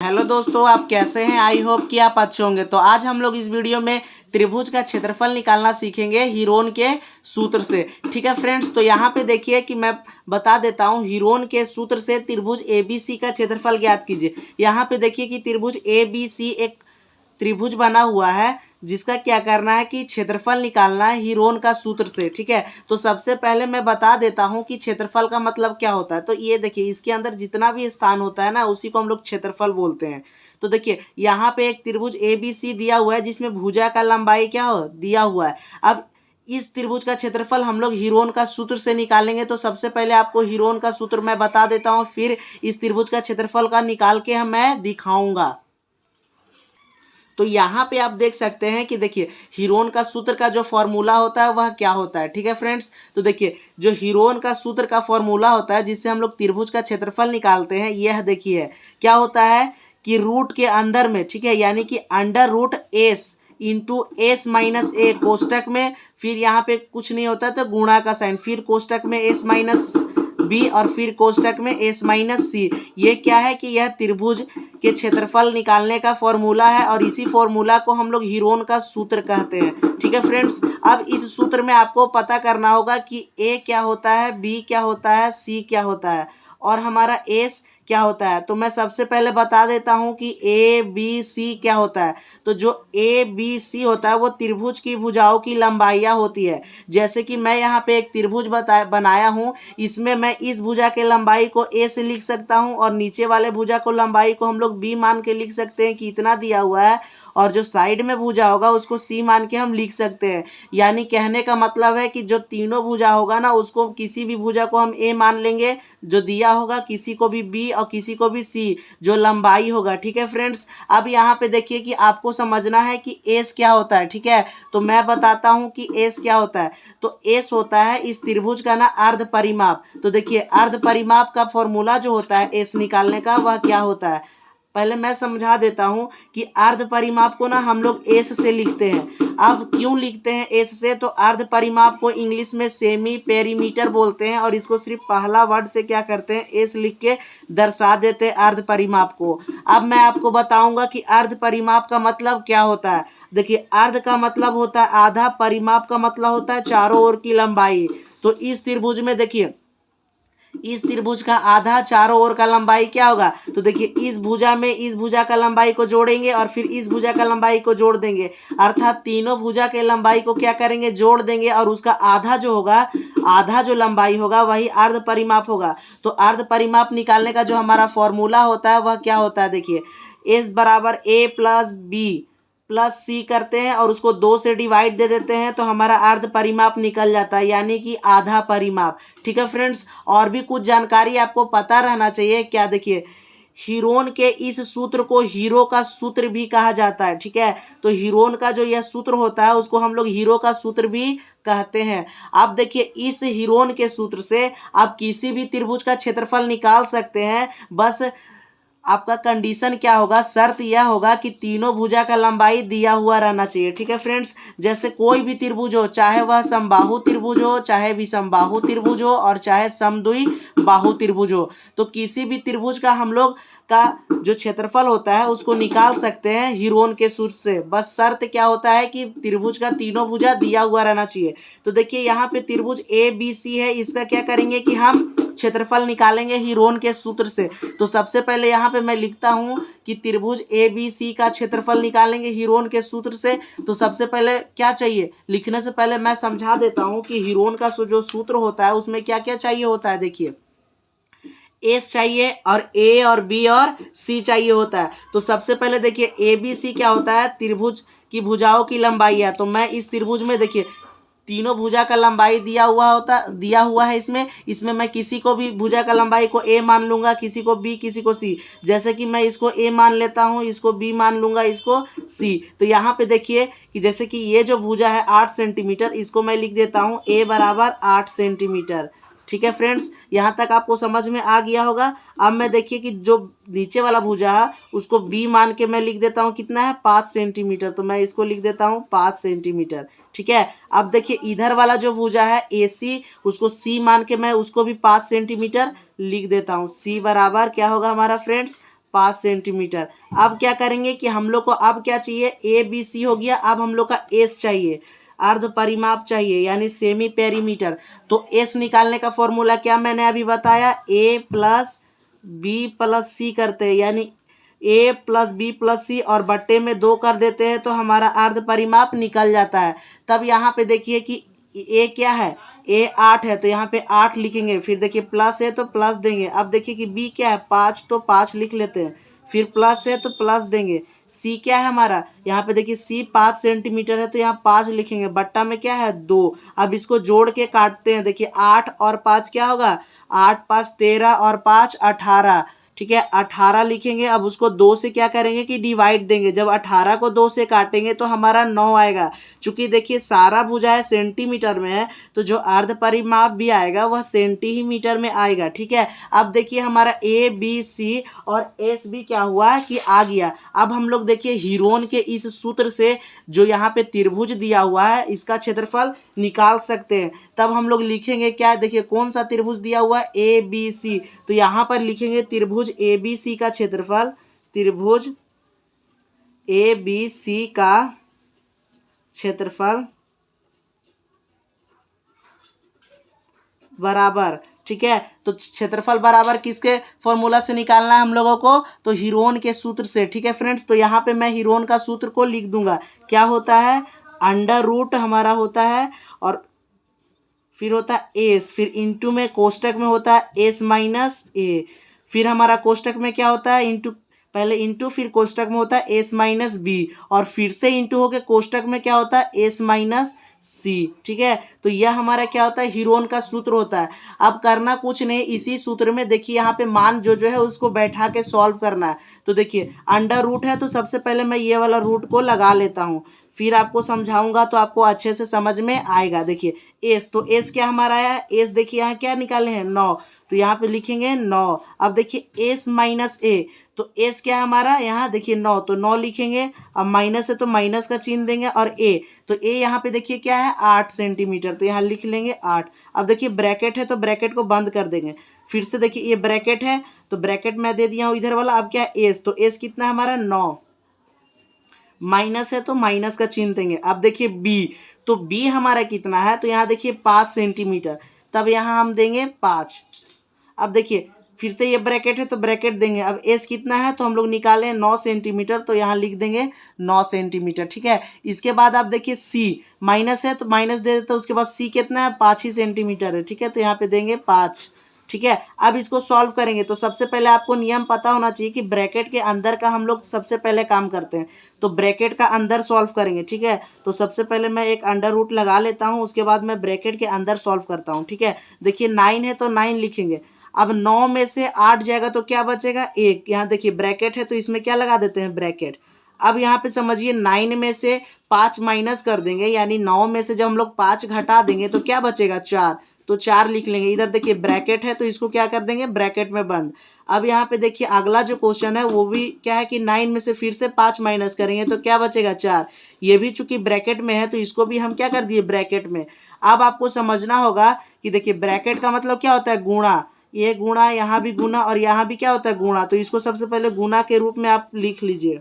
Hello दोस्तों, आप कैसे हैं। आई होप कि आप अच्छे होंगे। तो आज हम लोग इस वीडियो में त्रिभुज का क्षेत्रफल निकालना सीखेंगे हीरोन के सूत्र से। ठीक है फ्रेंड्स, तो यहाँ पे देखिए कि मैं बता देता हूँ। हीरोन के सूत्र से त्रिभुज ABC का क्षेत्रफल ज्ञात कीजिए। यहाँ पे देखिए कि त्रिभुज ABC एक त्रिभुज बना हुआ है जिसका क्या करना है कि क्षेत्रफल निकालना है हीरोन का सूत्र से। ठीक है, तो सबसे पहले मैं बता देता हूं कि क्षेत्रफल का मतलब क्या होता है। तो ये देखिए, इसके अंदर जितना भी स्थान होता है ना, उसी को हम लोग क्षेत्रफल बोलते हैं। तो देखिए यहाँ पे एक त्रिभुज ABC दिया हुआ है जिसमें भुजा का लंबाई क्या हो दिया हुआ है। अब इस त्रिभुज का क्षेत्रफल हम लोग हीरोन का सूत्र से निकालेंगे। तो सबसे पहले आपको हीरोन का सूत्र मैं बता देता हूँ, फिर इस त्रिभुज का क्षेत्रफल का निकाल के मैं दिखाऊंगा। तो यहाँ पे आप देख सकते हैं कि देखिए हीरोन का सूत्र का जो फॉर्मूला होता है वह क्या होता है। ठीक है फ्रेंड्स, तो देखिए जो हीरोन का सूत्र का फॉर्मूला होता है जिससे हम लोग त्रिभुज का क्षेत्रफल निकालते हैं, यह देखिए क्या होता है कि रूट के अंदर में, ठीक है, यानी कि under root s into s minus a कोष्टक में, फिर यहाँ पे कुछ नहीं होता तो गुणा का साइन, फिर कोष्टक में एस माइनस बी और फिर कोष्टक में एस माइनस सी। ये क्या है कि यह त्रिभुज के क्षेत्रफल निकालने का फॉर्मूला है और इसी फॉर्मूला को हम लोग हीरोन का सूत्र कहते हैं। ठीक है फ्रेंड्स, अब इस सूत्र में आपको पता करना होगा कि ए क्या होता है, बी क्या होता है, सी क्या होता है और हमारा एस क्या होता है। तो मैं सबसे पहले बता देता हूं कि ए बी सी क्या होता है। तो जो ए बी सी होता है वो त्रिभुज की भुजाओं की लंबाइयाँ होती है। जैसे कि मैं यहाँ पे एक त्रिभुज बनाया हूँ, इसमें मैं इस भुजा के लंबाई को ए से लिख सकता हूँ और नीचे वाले भुजा को लंबाई को हम लोग बी मान के लिख सकते हैं कि इतना दिया हुआ है, और जो साइड में भुजा होगा उसको सी मान के हम लिख सकते हैं। यानी कहने का मतलब है कि जो तीनों भुजा होगा ना, उसको किसी भी भुजा को हम ए मान लेंगे जो दिया होगा, किसी को भी बी और किसी को भी सी जो लंबाई होगा। ठीक है फ्रेंड्स, अब यहाँ पे देखिए कि आपको समझना है कि एस क्या होता है। ठीक है, तो मैं बताता हूँ कि एस क्या होता है। तो एस होता है इस त्रिभुज का ना अर्ध परिमाप। तो देखिए अर्ध परिमाप का फॉर्मूला जो होता है एस निकालने का वह क्या होता है, पहले मैं समझा देता हूं कि अर्ध परिमाप को ना हम लोग एस से लिखते हैं। अब क्यों लिखते हैं एस से, तो अर्ध परिमाप को इंग्लिश में सेमी पेरीमीटर बोलते हैं और इसको सिर्फ पहला वर्ड से क्या करते हैं, एस लिख के दर्शा देते हैं अर्ध परिमाप को। अब मैं आपको बताऊंगा कि अर्ध परिमाप का मतलब क्या होता है। देखिए अर्ध का मतलब होता है आधा, परिमाप का मतलब होता है चारों ओर की लंबाई। तो इस त्रिभुज में देखिए, इस त्रिभुज का आधा चारों ओर का लंबाई क्या होगा। तो देखिए इस भुजा में इस भुजा का लंबाई को जोड़ेंगे और फिर इस भुजा का लंबाई को जोड़ देंगे, अर्थात तीनों भुजा के लंबाई को क्या करेंगे, जोड़ देंगे और उसका आधा जो होगा, आधा जो लंबाई होगा वही अर्ध परिमाप होगा। तो अर्ध परिमाप निकालने का जो हमारा फॉर्मूला होता है वह क्या होता है, देखिए एस बराबर ए प्लस बी प्लस सी करते हैं और उसको 2 से डिवाइड दे देते हैं तो हमारा अर्ध परिमाप निकल जाता है, यानी कि आधा परिमाप। ठीक है फ्रेंड्स, और भी कुछ जानकारी आपको पता रहना चाहिए। क्या, देखिए हीरोन के इस सूत्र को हीरो का सूत्र भी कहा जाता है। ठीक है, तो हीरोन का जो यह सूत्र होता है उसको हम लोग हीरो का सूत्र भी कहते हैं। आप देखिए इस हीरोन के सूत्र से आप किसी भी त्रिभुज का क्षेत्रफल निकाल सकते हैं। बस आपका कंडीशन क्या होगा, शर्त यह होगा कि तीनों भुजा का लंबाई दिया हुआ रहना चाहिए। ठीक है फ्रेंड्स, जैसे कोई भी त्रिभुज हो, चाहे वह समबाहु त्रिभुज हो, चाहे विषमबाहु त्रिभुज हो और चाहे समद्वि बाहु त्रिभुज हो, तो किसी भी त्रिभुज का हम लोग का जो क्षेत्रफल होता है उसको निकाल सकते हैं हीरोन के सूत्र से। बस शर्त क्या होता है कि त्रिभुज का तीनों भुजा दिया हुआ रहना चाहिए। तो देखिए यहाँ पे त्रिभुज ए बी सी है, इसका क्या करेंगे कि हम क्षेत्रफल निकालेंगे हीरोन के सूत्र से। तो सबसे पहले यहाँ पे मैं लिखता हूँ कि त्रिभुज ए बी सी का क्षेत्रफल निकालेंगे हीरोन के सूत्र से। तो सबसे पहले क्या चाहिए, लिखने से पहले मैं समझा देता हूँ कि हीरोन का जो सूत्र होता है उसमें क्या क्या चाहिए होता है। देखिए एस चाहिए और ए और बी और सी चाहिए होता है। तो सबसे पहले देखिए ए बी सी क्या होता है, त्रिभुज की भुजाओं की लंबाई है। तो मैं इस त्रिभुज में देखिए तीनों भुजा का लंबाई दिया हुआ है। इसमें मैं किसी को भी भुजा का लंबाई को ए मान लूंगा, किसी को बी, किसी को सी। जैसे कि मैं इसको ए मान लेता हूँ, इसको बी मान लूंगा, इसको सी। तो यहाँ पे देखिए कि जैसे कि ये जो भुजा है 8 सेंटीमीटर, इसको मैं लिख देता हूँ ए बराबर 8 सेंटीमीटर। ठीक है फ्रेंड्स, यहाँ तक आपको समझ में आ गया होगा। अब मैं देखिए कि जो नीचे वाला भुजा है उसको बी मान के मैं लिख देता हूँ, कितना है 5 सेंटीमीटर। तो मैं इसको लिख देता हूँ 5 सेंटीमीटर। ठीक है, अब देखिए इधर वाला जो भुजा है ए सी, उसको सी मान के मैं उसको भी 5 सेंटीमीटर लिख देता हूँ। सी बराबर क्या होगा हमारा फ्रेंड्स, 5 सेंटीमीटर। अब क्या करेंगे कि हम लोग को अब क्या चाहिए, ए बी सी हो गया, अब हम लोग का एस चाहिए, अर्ध परिमाप चाहिए यानी सेमी पेरीमीटर। तो एस निकालने का फॉर्मूला क्या मैंने अभी बताया, ए प्लस बी प्लस सी करते हैं, यानी ए प्लस बी प्लस सी और बट्टे में 2 कर देते हैं तो हमारा अर्ध परिमाप निकल जाता है। तब यहाँ पे देखिए कि ए क्या है, ए 8 है तो यहाँ पे 8 लिखेंगे, फिर देखिए प्लस है तो प्लस देंगे। अब देखिए कि बी क्या है 5 तो 5 लिख लेते हैं, फिर प्लस है तो प्लस देंगे। सी क्या है हमारा, यहाँ पे देखिए सी 5 सेंटीमीटर है तो यहाँ 5 लिखेंगे, बट्टा में क्या है 2। अब इसको जोड़ के काटते हैं, देखिए 8 और 5 क्या होगा, 8 5 13 और 5 18, ठीक है 18 लिखेंगे। अब उसको 2 से क्या करेंगे कि डिवाइड देंगे, जब 18 को 2 से काटेंगे तो हमारा 9 आएगा। चूंकि देखिए सारा भुजाएं सेंटीमीटर में है तो जो अर्ध परिमाप भी आएगा वह सेंटीमीटर में आएगा, ठीक है। अब देखिए हमारा ए बी सी और एस भी क्या हुआ कि आ गया। अब हम लोग देखिए हीरोन के इस सूत्र से जो यहाँ पे त्रिभुज दिया हुआ है इसका क्षेत्रफल निकाल सकते हैं। तब हम लोग लिखेंगे क्या, देखिए कौन सा त्रिभुज दिया हुआ है, ए बी सी, तो यहाँ पर लिखेंगे त्रिभुज ए बी सी का क्षेत्रफल, त्रिभुज ए बी सी का क्षेत्रफल बराबर, ठीक है। तो क्षेत्रफल बराबर किसके फॉर्मूला से निकालना है हम लोगों को, तो हीरोन के सूत्र से, ठीक है फ्रेंड्स। तो यहाँ पे मैं हीरोन का सूत्र को लिख दूंगा, क्या होता है, अंडर रूट हमारा होता है और फिर होता है एस, फिर इंटू में कोष्टक में होता है एस माइनस ए, फिर हमारा कोष्टक में क्या होता है इंटू, पहले इंटू फिर कोष्टक में होता है एस माइनस बी और फिर से इंटू होके कोष्टक में क्या होता है एस माइनस सी, ठीक है। तो यह हमारा क्या होता है, हीरोन का सूत्र होता है। अब करना कुछ नहीं, इसी सूत्र में देखिए यहाँ पे मान जो है उसको बैठा के सॉल्व करना है। तो देखिए अंडर रूट है तो सबसे पहले मैं ये वाला रूट को लगा लेता हूँ, फिर आपको समझाऊंगा तो आपको अच्छे से समझ में आएगा। देखिए एस, तो एस क्या हमारा है, एस देखिए यहाँ क्या निकाले हैं 9, तो यहाँ पे लिखेंगे 9। अब देखिए एस माइनस ए, तो एस क्या है हमारा, यहाँ देखिए 9, तो 9 लिखेंगे। अब माइनस है तो माइनस का चिन्ह देंगे और ए, तो ए यहाँ पे देखिए क्या है 8 सेंटीमीटर, तो यहाँ लिख लेंगे 8। अब देखिए ब्रैकेट है तो ब्रैकेट को बंद कर देंगे, फिर से देखिए ये ब्रैकेट है तो ब्रैकेट मैं दे दिया हूँ इधर वाला। अब क्या है एस, तो एस कितना है हमारा 9, माइनस है तो माइनस का चिन्ह देंगे। अब देखिए बी, तो बी हमारा कितना है, तो यहाँ देखिए 5 सेंटीमीटर, तब यहाँ हम देंगे 5। अब देखिए फिर से ये ब्रैकेट है तो ब्रैकेट देंगे। अब एस कितना है तो हम लोग निकालें 9 सेंटीमीटर, तो यहाँ लिख देंगे 9 सेंटीमीटर, ठीक है। इसके बाद आप देखिए सी, माइनस है तो माइनस दे देते, उसके बाद सी कितना है 5 ही सेंटीमीटर है, ठीक है, तो यहाँ पे देंगे 5, ठीक है। अब इसको सॉल्व करेंगे तो सबसे पहले आपको नियम पता होना चाहिए कि ब्रैकेट के अंदर का हम लोग सबसे पहले काम करते हैं, तो ब्रैकेट का अंदर सॉल्व करेंगे, ठीक है। तो सबसे पहले मैं एक अंडर रूट लगा लेता हूँ, उसके बाद मैं ब्रैकेट के अंदर सॉल्व करता हूँ, ठीक है। देखिए 9 है तो 9 लिखेंगे। अब 9 में से 8 जाएगा तो क्या बचेगा 1, यहाँ देखिए ब्रैकेट है तो इसमें क्या लगा देते हैं ब्रैकेट। अब यहाँ पे समझिए 9 में से 5 माइनस कर देंगे, यानी 9 में से जब हम लोग 5 घटा देंगे तो क्या बचेगा 4, तो 4 लिख लेंगे। इधर देखिए ब्रैकेट है तो इसको क्या कर देंगे ब्रैकेट में बंद। अब यहाँ पे देखिए अगला जो क्वेश्चन है वो भी क्या है कि 9 में से फिर से 5 माइनस करेंगे तो क्या बचेगा 4, ये भी चूंकि ब्रैकेट में है तो इसको भी हम क्या कर दिए ब्रैकेट में। अब आपको समझना होगा कि देखिए ब्रैकेट का मतलब क्या होता है गुणा, ये गुणा, यहाँ भी गुणा और यहाँ भी क्या होता है गुणा, तो इसको सबसे पहले गुणा के रूप में आप लिख लीजिए,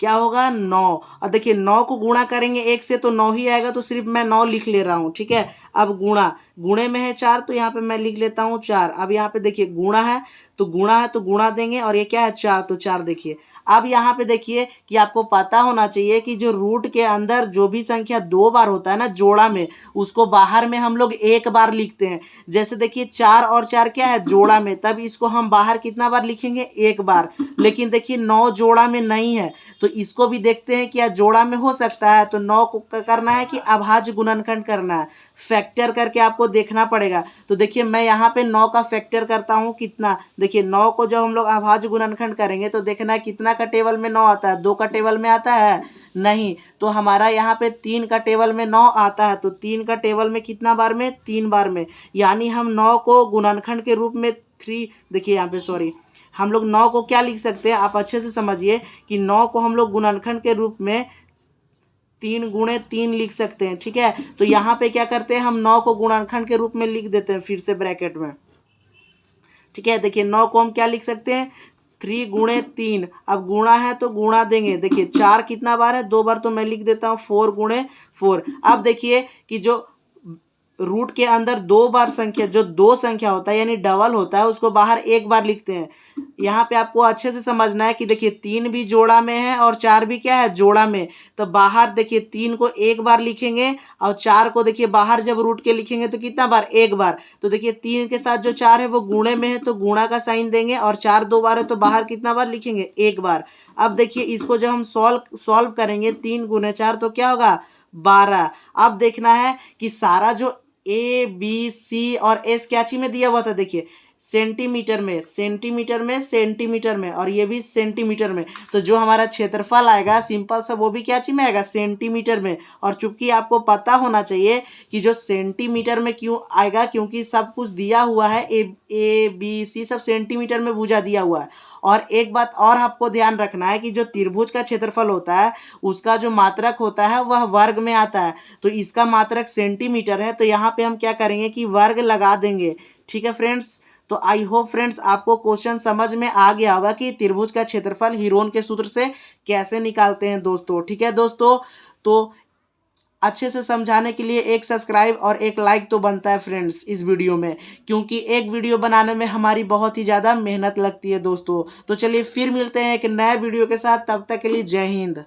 क्या होगा 9। और देखिए 9 को गुणा करेंगे 1 से तो 9 ही आएगा, तो सिर्फ मैं 9 लिख ले रहा हूँ, ठीक है। अब गुणा, गुणे में है 4 तो यहाँ पे मैं लिख लेता हूँ 4। अब यहाँ पे देखिए गुणा है तो गुणा देंगे और ये क्या है 4, तो 4 देखिए। अब यहाँ पे देखिए कि आपको पता होना चाहिए कि जो रूट के अंदर जो भी संख्या 2 बार होता है ना जोड़ा में, उसको बाहर में हम लोग 1 बार लिखते हैं। जैसे देखिए 4 और 4 क्या है जोड़ा में, तब इसको हम बाहर कितना बार लिखेंगे 1 बार। लेकिन देखिए 9 जोड़ा में नहीं है तो इसको भी देखते हैं कि जोड़ा में हो सकता है, तो 9 को करना है कि अभाज्य गुणनखंड करना है, फैक्टर करके आपको देखना पड़ेगा। तो देखिए मैं यहाँ पे 9 का फैक्टर करता हूँ, कितना, देखिए 9 को जब हम लोग अभाज्य गुणनखंड करेंगे तो देखना है कितना का टेबल में 9 आता है, 2 का टेबल में आता है नहीं, तो हमारा यहाँ पे 3 का टेबल में 9 आता है, तो 3 का टेबल में कितना बार में 3 बार में, यानी हम 9 को गुणनखंड के रूप में 3, देखिए यहाँ पे सॉरी, हम लोग 9 को क्या लिख सकते हैं, आप अच्छे से समझिए कि 9 को हम लोग गुणनखंड के रूप में 3 गुणे 3 लिख सकते हैं, ठीक है। तो यहाँ पे क्या करते हैं हम 9 को गुणनखंड के रूप में लिख देते हैं फिर से ब्रैकेट में, ठीक है। देखिए 9 को हम क्या लिख सकते हैं 3 गुणे 3, अब गुणा है तो गुणा देंगे। देखिए 4 कितना बार है, 2 बार, तो मैं लिख देता हूँ 4 गुणे 4। अब देखिए कि जो रूट के अंदर 2 बार संख्या, जो 2 संख्या होता है यानी डबल होता है, उसको बाहर 1 बार लिखते हैं। यहाँ पे आपको अच्छे से समझना है कि देखिए 3 भी जोड़ा में है और 4 भी क्या है, जोड़ा में। तो बाहर देखिए 3 को 1 बार लिखेंगे और 4 को देखिए बाहर जब रूट के लिखेंगे तो कितना बार, 1 बार। तो देखिए 3 के साथ जो 4 है वो गुणे में है तो गुणा का साइन देंगे, और 4 2 बार है तो बाहर कितना बार लिखेंगे, 1 बार। अब देखिए इसको जब हम सॉल्व करेंगे 3 गुणे 4 तो क्या होगा, 12। अब देखना है कि सारा जो ए बी सी और एस क्या चीज में दिया हुआ था, देखिए सेंटीमीटर में, सेंटीमीटर में, सेंटीमीटर में, और ये भी सेंटीमीटर में। तो जो हमारा क्षेत्रफल आएगा सिंपल सा, वो भी क्या चीज में आएगा, सेंटीमीटर में। और चूंकि आपको पता होना चाहिए कि जो सेंटीमीटर में क्यों आएगा, क्योंकि सब कुछ दिया हुआ है, ए बी सी सब सेंटीमीटर में भुजा दिया हुआ है। और एक बात और आपको ध्यान रखना है कि जो त्रिभुज का क्षेत्रफल होता है उसका जो मात्रक होता है वह वर्ग में आता है। तो इसका मात्रक सेंटीमीटर है, तो यहाँ पे हम क्या करेंगे कि वर्ग लगा देंगे। ठीक है फ्रेंड्स, तो आई होप फ्रेंड्स आपको क्वेश्चन समझ में आ गया होगा कि त्रिभुज का क्षेत्रफल हीरोन के सूत्र से कैसे निकालते हैं दोस्तों। ठीक है दोस्तों, तो अच्छे से समझाने के लिए एक सब्सक्राइब और एक लाइक तो बनता है फ्रेंड्स इस वीडियो में, क्योंकि एक वीडियो बनाने में हमारी बहुत ही ज़्यादा मेहनत लगती है दोस्तों। तो चलिए फिर मिलते हैं एक नए वीडियो के साथ, तब तक के लिए जय हिंद।